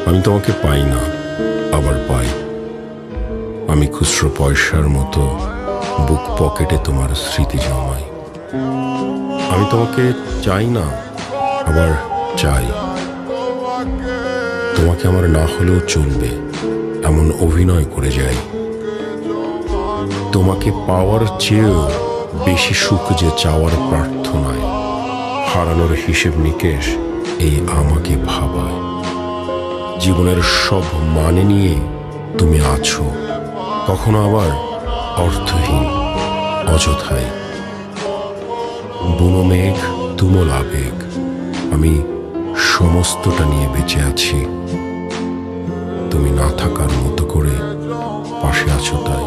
আমি তোমাকে পাই না, আবার পাই। আমি খুচরো পয়সার মতো বুক পকেটে তোমার স্মৃতি জমাই। আমি তোমাকে চাই না, আবার চাই। তোমাকে আমার না হলেও চলবে এমন অভিনয় করে যাই। তোমাকে পাওয়ার চেয়েও বেশি সুখ যে চাওয়ার প্রার্থনায়, হারানোর হিসেব নিকেশ এই আমাকে ভাবায়। জীবনের সব মানে নিয়ে তুমি আছো, কখনো আবার অর্থহীন, অযথায়। বুনো মেঘ, তুমুল আবেগ, আমি সমস্তটা নিয়ে বেঁচে আছি। তুমি না থাকার মতো করে পাশে আছো তাই।